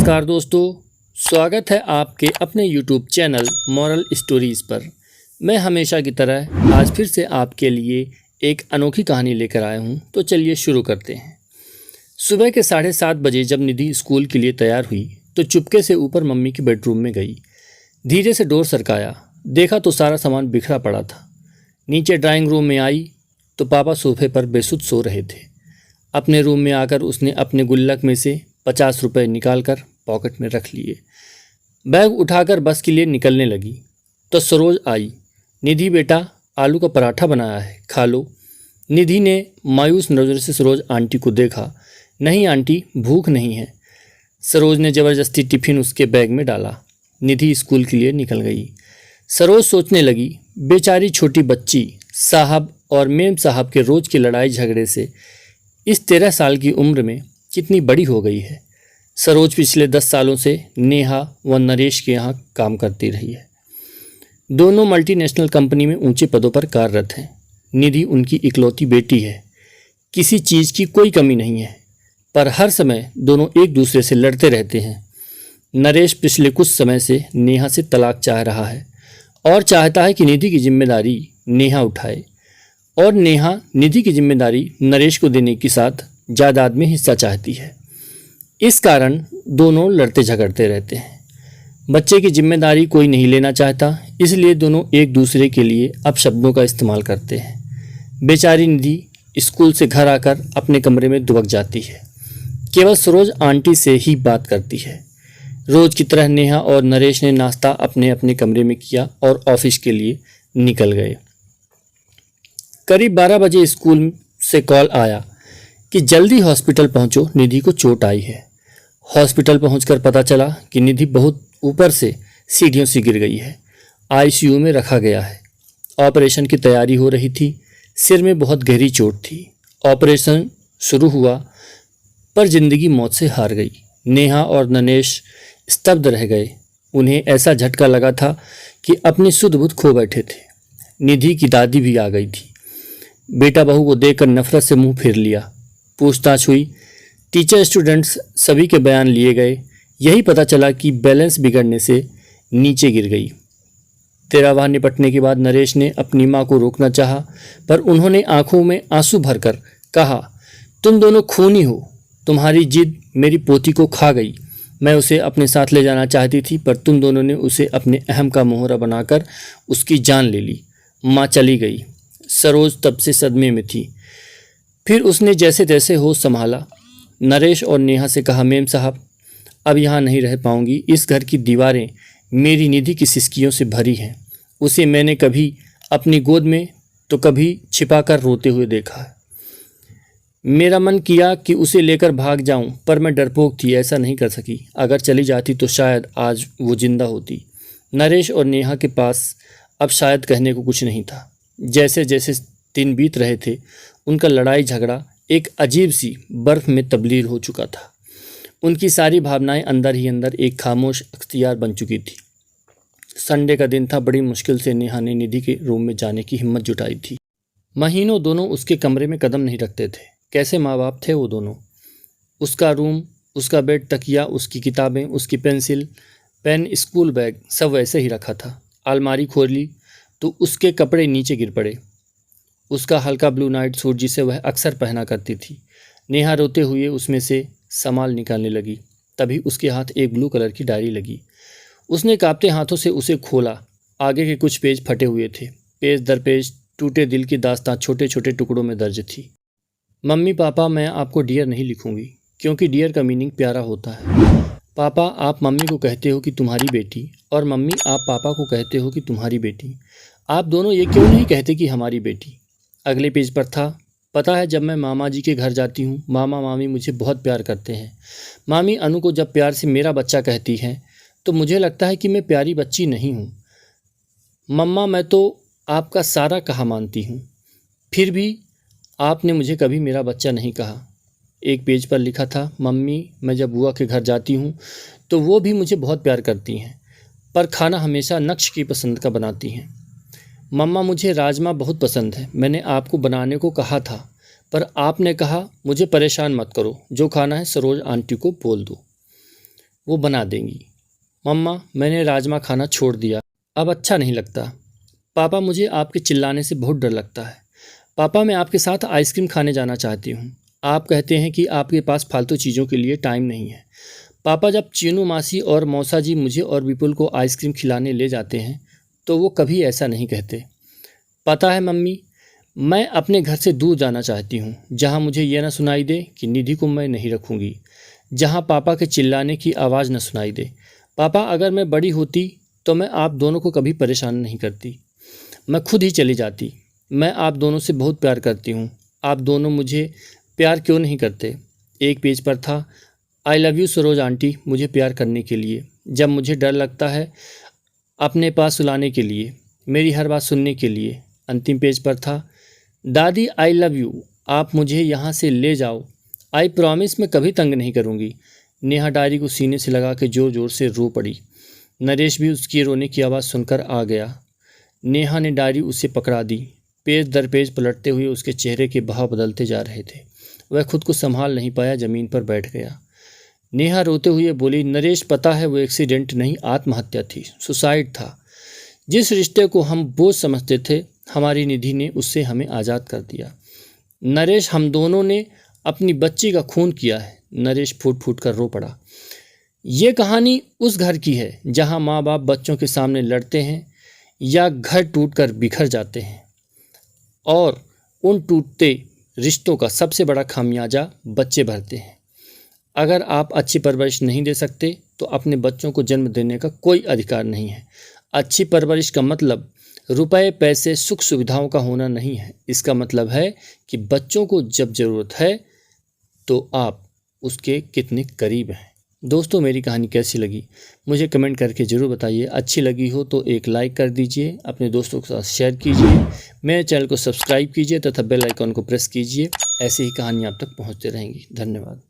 नमस्कार दोस्तों, स्वागत है आपके अपने YouTube चैनल मॉरल स्टोरीज़ पर। मैं हमेशा की तरह आज फिर से आपके लिए एक अनोखी कहानी लेकर आया हूँ। तो चलिए शुरू करते हैं। सुबह के 7:30 बजे जब निधि स्कूल के लिए तैयार हुई तो चुपके से ऊपर मम्मी के बेडरूम में गई। धीरे से डोर सरकाया, देखा तो सारा सामान बिखरा पड़ा था। नीचे ड्राइंग रूम में आई तो पापा सोफे पर बेसुध सो रहे थे। अपने रूम में आकर उसने अपने गुल्लक में से 50 रुपये निकाल कर पॉकेट में रख लिए। बैग उठाकर बस के लिए निकलने लगी तो सरोज आई। निधि बेटा, आलू का पराठा बनाया है, खा लो। निधि ने मायूस नज़र से सरोज आंटी को देखा। नहीं आंटी, भूख नहीं है। सरोज ने ज़बरदस्ती टिफ़िन उसके बैग में डाला। निधि स्कूल के लिए निकल गई। सरोज सोचने लगी, बेचारी छोटी बच्ची साहब और मेम साहब के रोज़ की लड़ाई झगड़े से इस 13 साल की उम्र में कितनी बड़ी हो गई है। सरोज पिछले 10 सालों से नेहा व नरेश के यहाँ काम करती रही है। दोनों मल्टीनेशनल कंपनी में ऊंचे पदों पर कार्यरत हैं। निधि उनकी इकलौती बेटी है। किसी चीज़ की कोई कमी नहीं है, पर हर समय दोनों एक दूसरे से लड़ते रहते हैं। नरेश पिछले कुछ समय से नेहा से तलाक चाह रहा है और चाहता है कि निधि की जिम्मेदारी नेहा उठाए और नेहा निधि की जिम्मेदारी नरेश को देने के साथ जायदाद में हिस्सा चाहती है। इस कारण दोनों लड़ते झगड़ते रहते हैं। बच्चे की जिम्मेदारी कोई नहीं लेना चाहता, इसलिए दोनों एक दूसरे के लिए अपशब्दों का इस्तेमाल करते हैं। बेचारी निधि स्कूल से घर आकर अपने कमरे में दुबक जाती है। केवल सरोज आंटी से ही बात करती है। रोज की तरह नेहा और नरेश ने नाश्ता अपने अपने कमरे में किया और ऑफिस के लिए निकल गए। करीब 12 बजे स्कूल से कॉल आया कि जल्दी हॉस्पिटल पहुंचो, निधि को चोट आई है। हॉस्पिटल पहुंचकर पता चला कि निधि बहुत ऊपर से सीढ़ियों से गिर गई है। आईसीयू में रखा गया है। ऑपरेशन की तैयारी हो रही थी। सिर में बहुत गहरी चोट थी। ऑपरेशन शुरू हुआ पर जिंदगी मौत से हार गई। नेहा और नरेश स्तब्ध रह गए। उन्हें ऐसा झटका लगा था कि अपनी सुध बुध खो बैठे थे। निधि की दादी भी आ गई थी। बेटा बहू को देखकर नफरत से मुंह फेर लिया। पूछताछ हुई। टीचर स्टूडेंट्स सभी के बयान लिए गए। यही पता चला कि बैलेंस बिगड़ने से नीचे गिर गई। तेरावाह निपटने के बाद नरेश ने अपनी मां को रोकना चाहा, पर उन्होंने आंखों में आंसू भरकर कहा, तुम दोनों खूनी हो। तुम्हारी जिद मेरी पोती को खा गई। मैं उसे अपने साथ ले जाना चाहती थी, पर तुम दोनों ने उसे अपने अहम का मोहरा बनाकर उसकी जान ले ली। माँ चली गई। सरोज तब से सदमे में थी। फिर उसने जैसे तैसे होश संभाला। नरेश और नेहा से कहा, मेम साहब, अब यहाँ नहीं रह पाऊंगी। इस घर की दीवारें मेरी निधि की सिसकियों से भरी हैं। उसे मैंने कभी अपनी गोद में तो कभी छिपाकर रोते हुए देखा है। मेरा मन किया कि उसे लेकर भाग जाऊं, पर मैं डरपोक थी, ऐसा नहीं कर सकी। अगर चली जाती तो शायद आज वो जिंदा होती। नरेश और नेहा के पास अब शायद कहने को कुछ नहीं था। जैसे जैसे दिन बीत रहे थे, उनका लड़ाई झगड़ा एक अजीब सी बर्फ में तब्दील हो चुका था। उनकी सारी भावनाएं अंदर ही अंदर एक खामोश अख्तियार बन चुकी थी। संडे का दिन था। बड़ी मुश्किल से नेहा ने निधि के रूम में जाने की हिम्मत जुटाई थी। महीनों दोनों उसके कमरे में कदम नहीं रखते थे। कैसे माँ बाप थे वो दोनों। उसका रूम, उसका बेड, तकिया, उसकी किताबें, उसकी पेंसिल, पेन, स्कूल बैग सब वैसे ही रखा था। अलमारी खोली तो उसके कपड़े नीचे गिर पड़े। उसका हल्का ब्लू नाइट सूट जिसे वह अक्सर पहना करती थी। नेहा रोते हुए उसमें से सामान निकालने लगी। तभी उसके हाथ एक ब्लू कलर की डायरी लगी। उसने कांपते हाथों से उसे खोला। आगे के कुछ पेज फटे हुए थे। पेज दर पेज टूटे दिल की दास्तां छोटे छोटे टुकड़ों में दर्ज थी। मम्मी पापा, मैं आपको डियर नहीं लिखूंगी, क्योंकि डियर का मीनिंग प्यारा होता है। पापा, आप मम्मी को कहते हो कि तुम्हारी बेटी, और मम्मी आप पापा को कहते हो कि तुम्हारी बेटी। आप दोनों ये क्यों नहीं कहते कि हमारी बेटी। अगले पेज पर था, पता है जब मैं मामा जी के घर जाती हूँ, मामा मामी मुझे बहुत प्यार करते हैं। मामी अनु को जब प्यार से मेरा बच्चा कहती हैं तो मुझे लगता है कि मैं प्यारी बच्ची नहीं हूँ। मम्मा, मैं तो आपका सारा कहा मानती हूँ, फिर भी आपने मुझे कभी मेरा बच्चा नहीं कहा। एक पेज पर लिखा था, मम्मी, मैं जब बुआ के घर जाती हूँ तो वो भी मुझे बहुत प्यार करती हैं, पर खाना हमेशा नक्श की पसंद का बनाती हैं। मम्मा, मुझे राजमा बहुत पसंद है। मैंने आपको बनाने को कहा था, पर आपने कहा मुझे परेशान मत करो, जो खाना है सरोज आंटी को बोल दो। वो बना देंगी। मम्मा, मैंने राजमा खाना छोड़ दिया, अब अच्छा नहीं लगता। पापा, मुझे आपके चिल्लाने से बहुत डर लगता है। पापा, मैं आपके साथ आइसक्रीम खाने जाना चाहती हूँ। आप कहते हैं कि आपके पास फालतू चीज़ों के लिए टाइम नहीं है। पापा, जब चीनू मासी और मौसा जी मुझे और विपुल को आइसक्रीम खिलाने ले जाते हैं तो वो कभी ऐसा नहीं कहते। पता है मम्मी, मैं अपने घर से दूर जाना चाहती हूँ, जहाँ मुझे यह ना सुनाई दे कि निधि को मैं नहीं रखूँगी, जहाँ पापा के चिल्लाने की आवाज़ न सुनाई दे। पापा, अगर मैं बड़ी होती तो मैं आप दोनों को कभी परेशान नहीं करती, मैं खुद ही चली जाती। मैं आप दोनों से बहुत प्यार करती हूँ, आप दोनों मुझे प्यार क्यों नहीं करते। एक पेज पर था, I love you Saroj aunty, मुझे प्यार करने के लिए, जब मुझे डर लगता है अपने पास सुलाने के लिए, मेरी हर बात सुनने के लिए। अंतिम पेज पर था, दादी आई लव यू, आप मुझे यहाँ से ले जाओ, आई प्रॉमिस मैं कभी तंग नहीं करूँगी। नेहा डायरी को सीने से लगा के ज़ोर ज़ोर से रो पड़ी। नरेश भी उसकी रोने की आवाज़ सुनकर आ गया। नेहा ने डायरी उसे पकड़ा दी। पेज दर पेज पलटते हुए उसके चेहरे के भाव बदलते जा रहे थे। वह खुद को संभाल नहीं पाया, ज़मीन पर बैठ गया। नेहा रोते हुए बोली, नरेश, पता है वो एक्सीडेंट नहीं, आत्महत्या थी, सुसाइड था। जिस रिश्ते को हम बोझ समझते थे, हमारी निधि ने उससे हमें आज़ाद कर दिया। नरेश, हम दोनों ने अपनी बच्ची का खून किया है। नरेश फूट फूट कर रो पड़ा। ये कहानी उस घर की है जहाँ माँ बाप बच्चों के सामने लड़ते हैं या घर टूटकर बिखर जाते हैं, और उन टूटते रिश्तों का सबसे बड़ा खामियाजा बच्चे भरते हैं। अगर आप अच्छी परवरिश नहीं दे सकते तो अपने बच्चों को जन्म देने का कोई अधिकार नहीं है। अच्छी परवरिश का मतलब रुपए, पैसे, सुख सुविधाओं का होना नहीं है। इसका मतलब है कि बच्चों को जब ज़रूरत है तो आप उसके कितने करीब हैं। दोस्तों, मेरी कहानी कैसी लगी मुझे कमेंट करके ज़रूर बताइए। अच्छी लगी हो तो एक लाइक कर दीजिए, अपने दोस्तों के साथ शेयर कीजिए, मेरे चैनल को सब्सक्राइब कीजिए तथा बेल आइकॉन को प्रेस कीजिए। ऐसी ही कहानी आप तक पहुंचते रहेंगी। धन्यवाद।